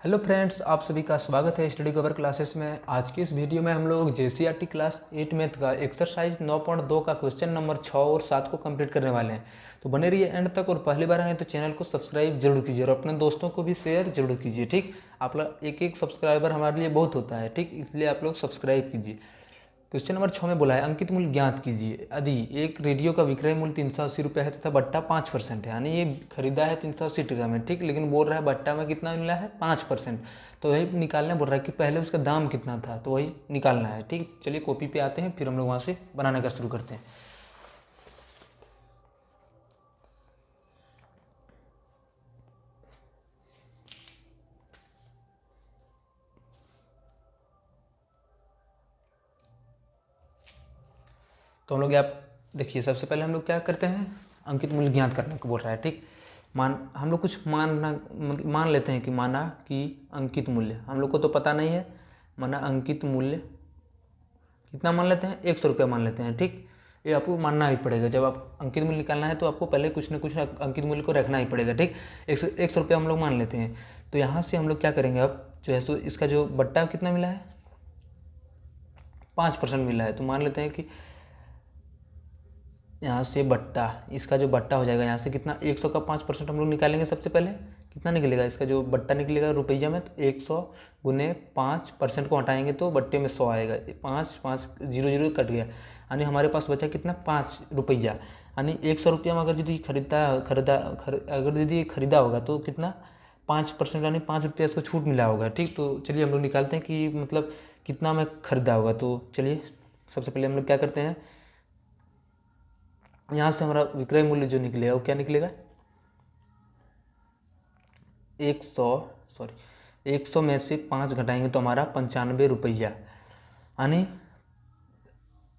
Hello friends, आप सभी का स्वागत है स्टडी कवर क्लासेस में। आज की इस वीडियो में हम लोग जेसीईआरटी क्लास 8 मैथ का एक्सरसाइज 9.2 का क्वेश्चन नंबर 6 और 7 को कंप्लीट करने वाले हैं। तो बने रहिए एंड तक, और पहली बार आए तो चैनल को सब्सक्राइब जरूर कीजिए और अपने दोस्तों को भी शेयर जरूर कीजिए। ठीक, आप लोग एक एक सब्सक्राइबर हमारे लिए बहुत होता है। ठीक, इसलिए आप लोग सब्सक्राइब कीजिए। क्वेश्चन नंबर 6 में बोला है अंकित मूल्य ज्ञात कीजिए। यदि एक रेडियो का विक्रय मूल्य 380 रुपये है तथा बट्टा 5% है, यानी ये खरीदा है 380 टका में, ठीक, लेकिन बोल रहा है बट्टा में कितना मिला है 5%। तो वही निकालना बोल रहा है कि पहले उसका दाम कितना था, तो वही निकालना है। ठीक, चलिए कॉपी पे आते हैं, फिर हम लोग वहाँ से बनाने का शुरू करते हैं। तो हम लोग आप देखिए, सबसे पहले हम लोग क्या करते हैं, अंकित मूल्य ज्ञात करने को बोल रहा है। ठीक, हम लोग कुछ मान लेते हैं कि माना कि अंकित मूल्य हम लोग को तो पता नहीं है। माना अंकित मूल्य कितना मान लेते हैं, 100 रुपया मान लेते हैं। ठीक, ये आपको मानना ही पड़ेगा। जब आप अंकित मूल्य निकालना है तो आपको पहले कुछ न कुछ अंकित मूल्य को रखना ही पड़ेगा। ठीक, 100 रुपया हम लोग मान लेते हैं। तो यहाँ से हम लोग क्या करेंगे, अब जो है सो इसका जो बट्टा कितना मिला है, 5% मिला है। तो मान लेते हैं कि यहाँ से बट्टा, इसका जो बट्टा हो जाएगा यहाँ से कितना, 100 का 5% हम लोग निकालेंगे। सबसे पहले कितना निकलेगा, इसका जो बट्टा निकलेगा रुपया में, तो 100 गुने 5% को हटाएंगे तो बट्टे में 100 आएगा। 5 0 0 कट गया, यानी हमारे पास बचा कितना, 5 रुपया। यानी 100 रुपया में अगर यदि अगर यदि खरीदा होगा तो कितना, 5% यानी 5 रुपया इसको छूट मिला होगा। ठीक, तो चलिए हम लोग निकालते हैं कि मतलब कितना में खरीदा होगा। तो चलिए सबसे पहले हम लोग क्या करते हैं, यहाँ से हमारा विक्रय मूल्य जो निकलेगा वो क्या निकलेगा, 100 में से 5 घटाएंगे तो हमारा 95 रुपया। यानी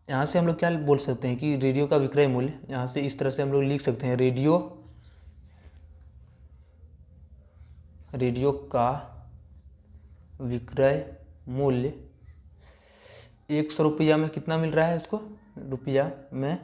यहाँ से हम लोग क्या बोल सकते हैं कि रेडियो का विक्रय मूल्य, यहाँ से इस तरह से हम लोग लिख सकते हैं, रेडियो का विक्रय मूल्य 100 रुपया में कितना मिल रहा है, इसको रुपया में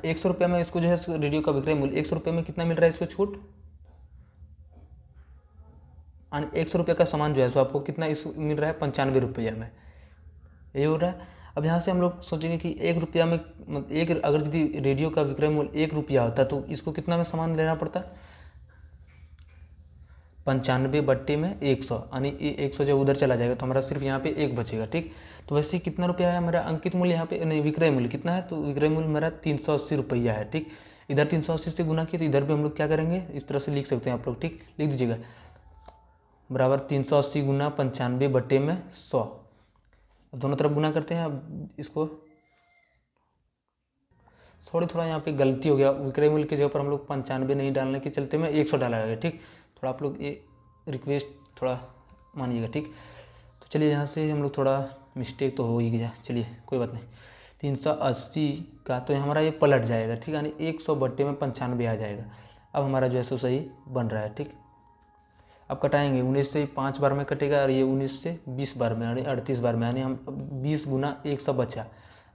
100 रुपया में इसको जो है रेडियो का विक्रय मूल्य 100 रुपये में कितना मिल रहा है इसको छूट, 100 रुपये का सामान जो है सो आपको कितना इस मिल रहा है, 95 रुपया में, यही हो रहा है। अब यहाँ से हम लोग सोचेंगे कि 1 रुपया में अगर यदि रेडियो का विक्रय मूल्य 1 रुपया होता तो इसको कितना में सामान लेना पड़ता, 95 बट्टे में 100, यानी 100 जब उधर चला जाएगा तो हमारा सिर्फ यहाँ पे 1 बचेगा। ठीक, तो वैसे ही कितना रुपया है हमारा अंकित मूल्य, यहाँ पे नहीं विक्रय मूल्य कितना है, तो विक्रय मूल्य हमारा 380 रुपया है। ठीक, इधर 380 से गुना किया तो इधर भी हम लोग क्या करेंगे, इस तरह से लिख सकते हैं आप लोग। ठीक, लिख दीजिएगा, बराबर 380 गुना 95 बट्टे में 100। अब दोनों तरफ गुना करते हैं। अब इसको थोड़ा यहाँ पे गलती हो गया, विक्रय मूल्य की जगह पर हम लोग 95 नहीं डालने के चलते में 100 डाला गया। ठीक, थोड़ा आप लोग ये रिक्वेस्ट थोड़ा मानिएगा। ठीक, तो चलिए यहाँ से हम लोग थोड़ा मिस्टेक तो हो ही गया, चलिए कोई बात नहीं। 380 का तो हमारा ये पलट जाएगा। ठीक, यानी 100 बट्टे में 95 आ जाएगा। अब हमारा जो है सो सही बन रहा है। ठीक, अब कटाएंगे, 19 से 5 बार में कटेगा और ये 19 से 20 बार में, यानी 38 बार में, यानी हम 20 गुना 100 बचा।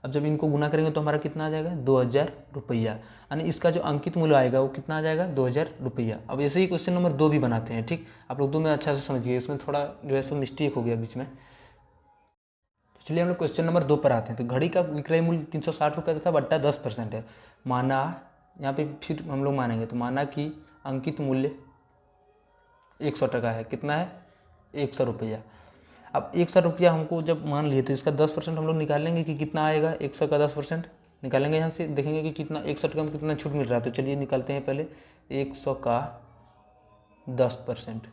अब जब इनको गुना करेंगे तो हमारा कितना आ जाएगा, 2000 रुपया। यानी इसका जो अंकित मूल्य आएगा वो कितना आ जाएगा, 2000 रुपया। अब ऐसे ही क्वेश्चन नंबर 2 भी बनाते हैं। ठीक, आप लोग 2 में अच्छा से समझिए, इसमें थोड़ा जो है सो मिस्टेक हो गया बीच में। तो चलिए हम लोग क्वेश्चन नंबर 2 पर आते हैं। तो घड़ी का विक्रय मूल्य 360 रुपये तथा बट्टा 10% है। माना, यहाँ पे फिर हम लोग मानेंगे, तो माना कि अंकित मूल्य 100 टका है। कितना है, 100 रुपया। अब 100 रुपया हमको जब मान लिए तो इसका 10% हम लोग निकालेंगे कि कितना आएगा, 100 का 10% निकालेंगे। यहाँ से देखेंगे कि कितना 100 का कितना छूट मिल रहा है। तो चलिए निकालते हैं पहले 100 का 10%।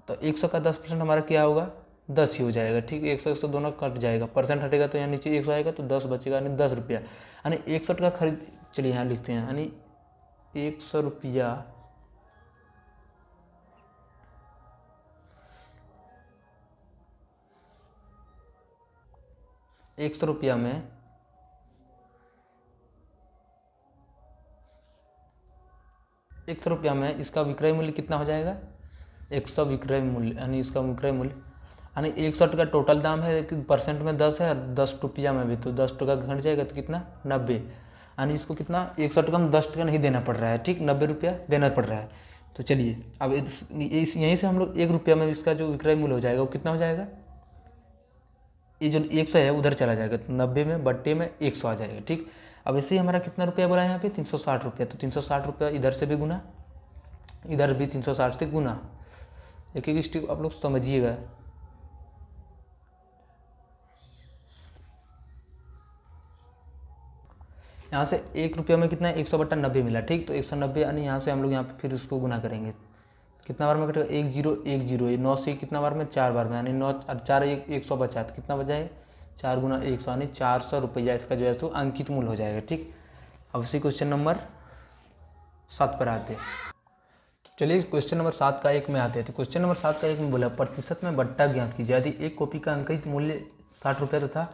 तो 100 का 10% हमारा क्या होगा, 10 ही हो जाएगा। ठीक, 100 दोनों कट जाएगा, परसेंट हटेगा तो यहाँ नीचे 100 आएगा तो 10 बचेगा, यानी 10 रुपया। यानी 61 का खरीद, चलिए यहाँ लिखते हैं, यानी 100 रुपया 100 रुपया में 100 रुपया में इसका विक्रय मूल्य कितना हो जाएगा, 100 विक्रय मूल्य यानी इसका विक्रय मूल्य यानी 61 का टोटल दाम है, परसेंट में 10 है, 10 रुपया में भी, तो 10 टका घट जाएगा तो कितना 90, यानी इसको कितना 61 का 10 टका नहीं देना पड़ रहा है, ठीक 90 रुपया देना पड़ रहा है। तो चलिए अब यहीं से हम लोग 1 रुपया में इसका जो विक्रय मूल्य हो जाएगा वो कितना हो जाएगा, ये जो 100 है उधर चला जाएगा, तो 90 में बट्टे में 100 आ जाएगा, ठीक। अब ऐसे ही हमारा कितना रुपया बोला है यहाँ पे 360 रुपया, तो 360 रुपया इधर से भी गुना, इधर भी 360 से गुना, एक एक स्टेप आप लोग समझिएगा। यहाँ से 1 रुपया में कितना है 100/90 मिला, ठीक। तो 190 यानी यहाँ से हम लोग यहाँ पे फिर इसको गुना करेंगे, कितना बार में कटेगा 1 0 1 0, ये 9 से कितना बार में 4 बार में, यानी 9 और 4 100 बचा, तो कितना बचा है 4 गुना 100 यानी 400 रुपया इसका जो है तो अंकित मूल्य हो जाएगा, ठीक। अब इसी क्वेश्चन नंबर 7 पर आते हैं। तो चलिए क्वेश्चन नंबर 7 का 1 में आते हैं। तो क्वेश्चन नंबर 7 का 1 में बोला प्रतिशत में बट्टा ज्ञात कीजिए, यदि एक कॉपी का अंकित मूल्य 60 रुपया तथा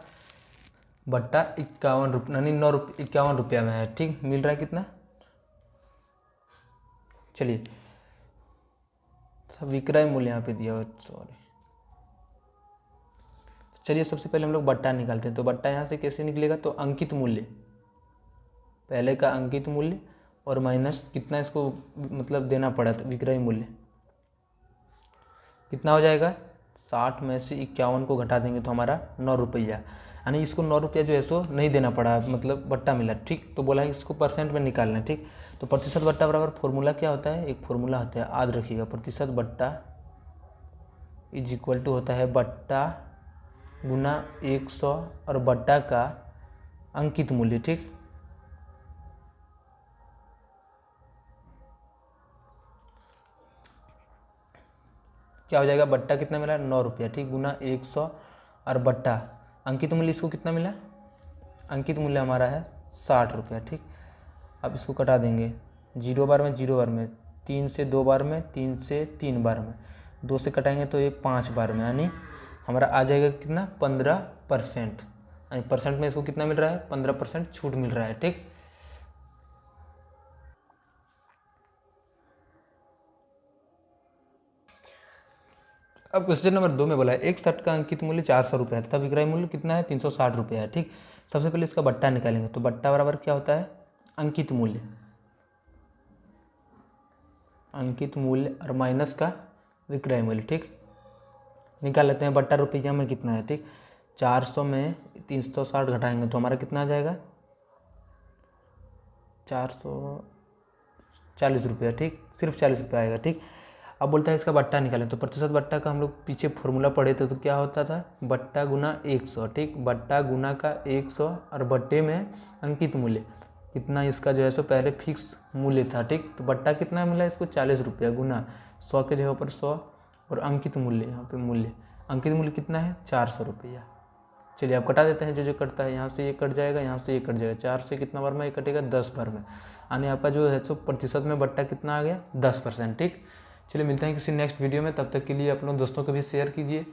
बट्टा 51 रुपये यानी 51 रुपया में है, ठीक। मिल रहा है कितना, चलिए विक्रय मूल्य यहाँ पे दिया हुआ, सॉरी। चलिए सबसे पहले हम लोग बट्टा निकालते हैं। तो बट्टा यहाँ से कैसे निकलेगा, तो अंकित मूल्य, पहले का अंकित मूल्य और माइनस कितना इसको मतलब देना पड़ा था विक्रय मूल्य, कितना हो जाएगा 60 में से 51 को घटा देंगे तो हमारा 9 रुपया, यानी इसको 9 रुपया जो है सो नहीं देना पड़ा, मतलब बट्टा मिला, ठीक। तो बोला है इसको परसेंट में निकालना है, ठीक। तो प्रतिशत बट्टा बराबर फॉर्मूला क्या होता है, एक फॉर्मूला होता है याद रखिएगा, प्रतिशत बट्टा इज इक्वल टू होता है बट्टा गुना 100 और बट्टा का अंकित मूल्य, ठीक। क्या हो जाएगा, बट्टा कितना मिला 9 रुपया, ठीक, गुना 100 और बट्टा अंकित मूल्य इसको कितना मिला, अंकित मूल्य हमारा है 60 रुपया, ठीक। अब इसको कटा देंगे 0 बार में 0 बार में, 3 से 2 बार में, 3 से 3 बार में, 2 से कटाएंगे तो ये 5 बार में, यानी हमारा आ जाएगा कितना 15%, यानी परसेंट में इसको कितना मिल रहा है 15% छूट मिल रहा है, ठीक। अब क्वेश्चन नंबर 2 में बोला है एक शर्ट का अंकित मूल्य 400 रुपये है तथा विक्रय मूल्य कितना है 360 रुपये है, ठीक। सबसे पहले इसका बट्टा निकालेंगे, तो बट्टा बराबर क्या होता है अंकित मूल्य, अंकित मूल्य और माइनस का विक्रय मूल्य, ठीक। निकाल लेते हैं बट्टा रुपया में कितना है, ठीक। 400 में 360 घटाएंगे तो हमारा कितना आ जाएगा 440 रुपया, ठीक, सिर्फ 40 रुपया आएगा, ठीक। अब बोलता है इसका बट्टा निकालें, तो प्रतिशत बट्टा का हम लोग पीछे फॉर्मूला पढ़े थे, तो क्या होता था बट्टा गुना 100, ठीक, बट्टा गुना का 100 और बट्टे में अंकित मूल्य कितना इसका जो है सो पहले फिक्स मूल्य था, ठीक। तो बट्टा कितना मिला इसको 40 रुपया गुना 100 के जगह पर 100 और अंकित मूल्य यहाँ पे मूल्य अंकित मूल्य कितना है 400 रुपया। चलिए आप कटा देते हैं, जो जो कटता है यहाँ से ये कट जाएगा, यहाँ से ये कट जाएगा, 4 से कितना बार में ये कटेगा 10 बार में, यानी आपका जो है सो प्रतिशत में बट्टा कितना आ गया 10%, ठीक। चलिए मिलते हैं किसी नेक्स्ट वीडियो में, तब तक के लिए अपने दोस्तों को भी शेयर कीजिए।